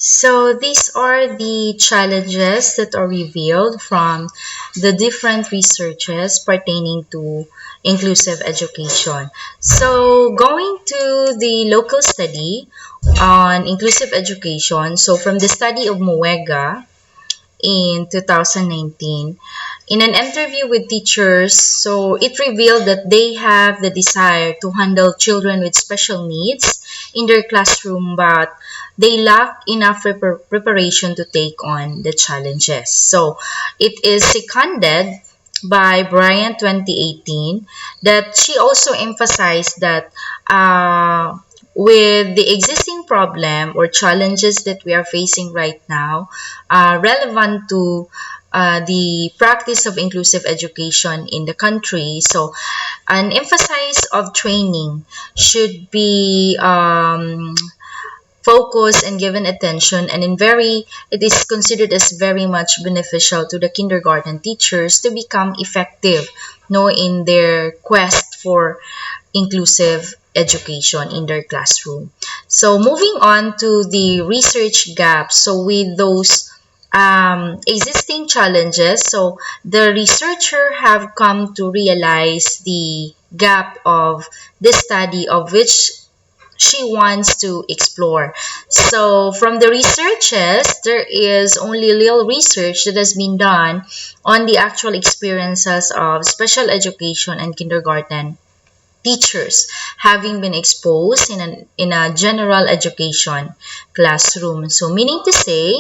So these are the challenges that are revealed from the different researches pertaining to inclusive education. So going to the local study on inclusive education, so from the study of Muega in 2019, in an interview with teachers, so it revealed that they have the desire to handle children with special needs in their classroom, but they lack enough preparation to take on the challenges. So it is seconded by Bryant 2018 that she also emphasized that with the existing problem or challenges that we are facing right now, relevant to the practice of inclusive education in the country. So, an emphasis of training should be focused and given attention, and it is considered as very much beneficial to the kindergarten teachers to become effective, in their quest for inclusive education in their classroom. So moving on to the research gaps. So with those existing challenges, so the researcher have come to realize the gap of the study of which she wants to explore. So from the researches, there is only little research that has been done on the actual experiences of special education and kindergarten teachers having been exposed in a general education classroom. So meaning to say,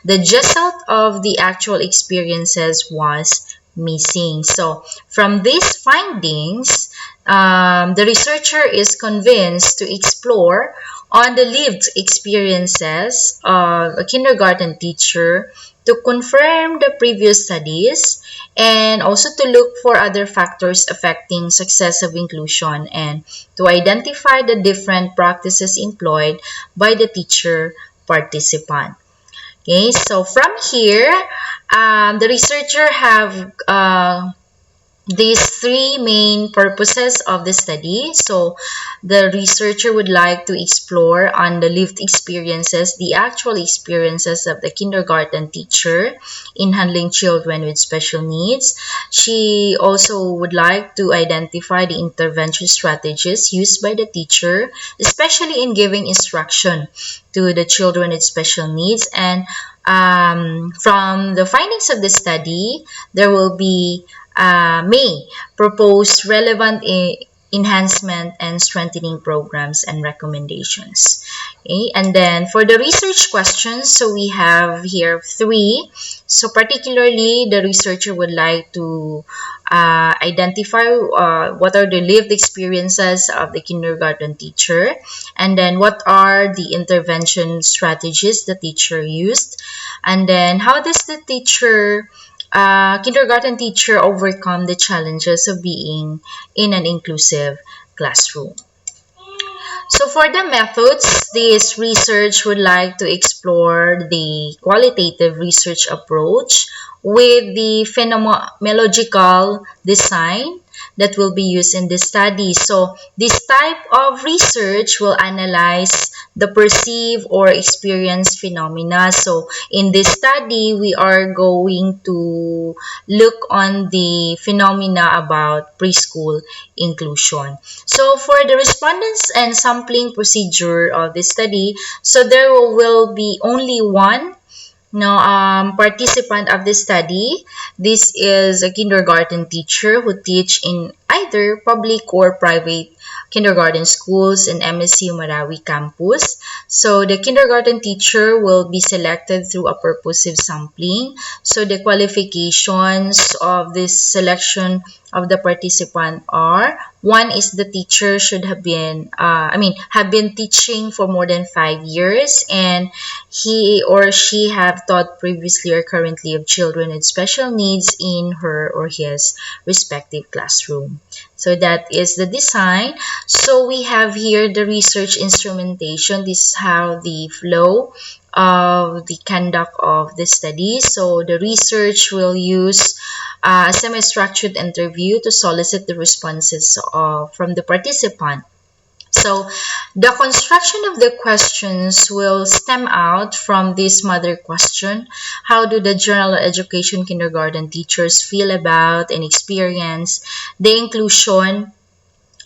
the result of the actual experiences was missing. So from these findings, the researcher is convinced to explore on the lived experiences of a kindergarten teacher to confirm the previous studies and also to look for other factors affecting success of inclusion and to identify the different practices employed by the teacher participant. Okay, so from here, the researcher have these three main purposes of the study. So the researcher would like to explore on the lived experiences, the actual experiences of the kindergarten teacher in handling children with special needs. She also would like to identify the intervention strategies used by the teacher, especially in giving instruction to the children with special needs. And from the findings of the study, there will be may propose relevant enhancement and strengthening programs and recommendations. Okay, and then for the research questions, so we have here three. So particularly, the researcher would like to identify what are the lived experiences of the kindergarten teacher, and then what are the intervention strategies the teacher used, and then how does the kindergarten teacher overcome the challenges of being in an inclusive classroom. So for the methods, this research would like to explore the qualitative research approach with the phenomenological design that will be used in this study. So this type of research will analyze the perceived or experienced phenomena. So in this study, we are going to look on the phenomena about preschool inclusion. So for the respondents and sampling procedure of this study, so there will be only one participant of the study. This is a kindergarten teacher who teach in either public or private kindergarten schools in MSU Marawi campus. So the kindergarten teacher will be selected through a purposive sampling. So the qualifications of this selection of the participant are: one is the teacher should have been teaching for more than 5 years, and he or she have taught previously or currently of children with special needs in her or his respective classroom. So that is the design. So we have here the research instrumentation. This is how the flow of the conduct of the study. So the research will use a semi-structured interview to solicit the responses from the participant. So the construction of the questions will stem out from this mother question: how do the general education kindergarten teachers feel about and experience the inclusion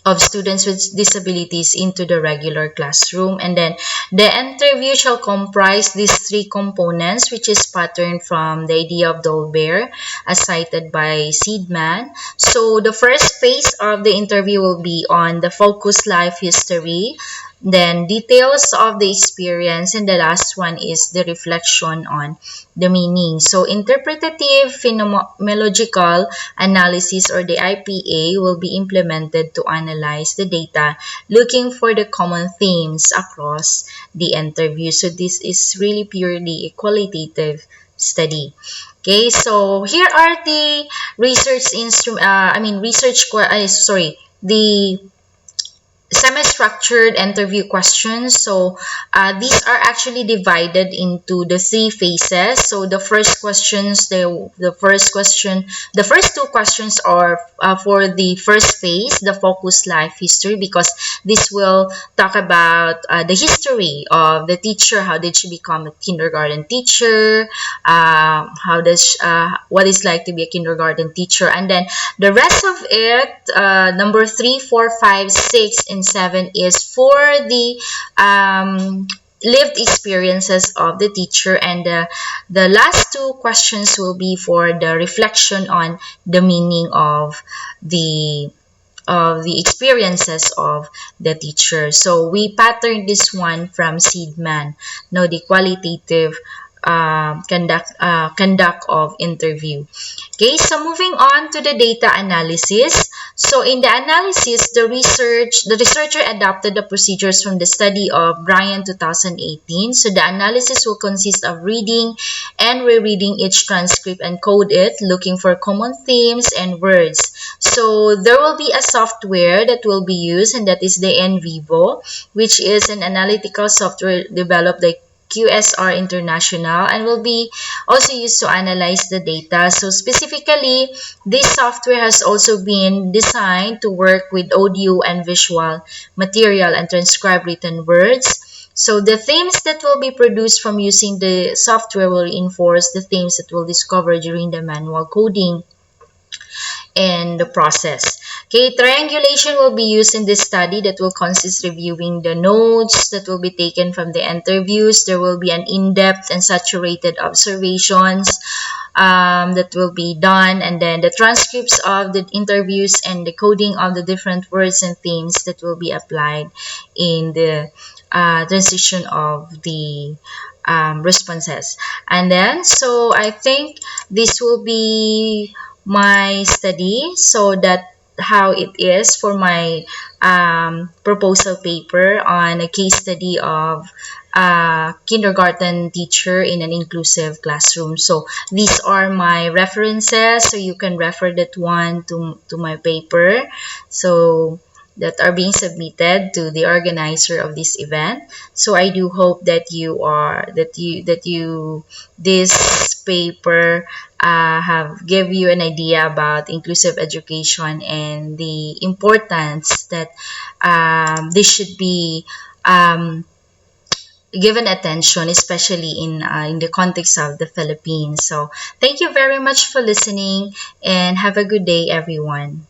of students with disabilities into the regular classroom? And then the interview shall comprise these three components, which is patterned from the idea of Dolbear as cited by Seidman. So the first phase of the interview will be on the focus life history, then details of the experience, and the last one is the reflection on the meaning. So interpretative phenomenological analysis, or the IPA, will be implemented to analyze the data, looking for the common themes across the interview. So this is really purely a qualitative study. Okay, so here are the research instrument. The semi-structured interview questions. So these are actually divided into the three phases. So the first questions, the first two questions are for the first phase, the focus life history, because this will talk about the history of the teacher. How did she become a kindergarten teacher? What it's like to be a kindergarten teacher? And then the rest of it, number 3, 4, 5, 6, and 7 is for the lived experiences of the teacher, and the last two questions will be for the reflection on the meaning of the experiences of the teacher. So we patterned this one from Seidman, no, the qualitative conduct of interview. Okay, so moving on to the data analysis. So in the analysis, the researcher adopted the procedures from the study of Bryan 2018. So the analysis will consist of reading and rereading each transcript and code it, looking for common themes and words. So there will be a software that will be used, and that is the NVivo, which is an analytical software developed by QSR International, and will be also used to analyze the data. So specifically, this software has also been designed to work with audio and visual material and transcribe written words. So the themes that will be produced from using the software will reinforce the themes that we'll discover during the manual coding and the process. Okay, triangulation will be used in this study that will consist reviewing the notes that will be taken from the interviews. There will be an in-depth and saturated observations that will be done, and then the transcripts of the interviews and the coding of the different words and themes that will be applied in the transition of the responses. And then, so I think this will be my study, so that how it is for my proposal paper on a case study of a kindergarten teacher in an inclusive classroom. So these are my references, so you can refer that one to my paper, so that are being submitted to the organizer of this event. So I do hope that this paper have give you an idea about inclusive education and the importance that this should be given attention, especially in the context of the Philippines. So thank you very much for listening, and have a good day, everyone.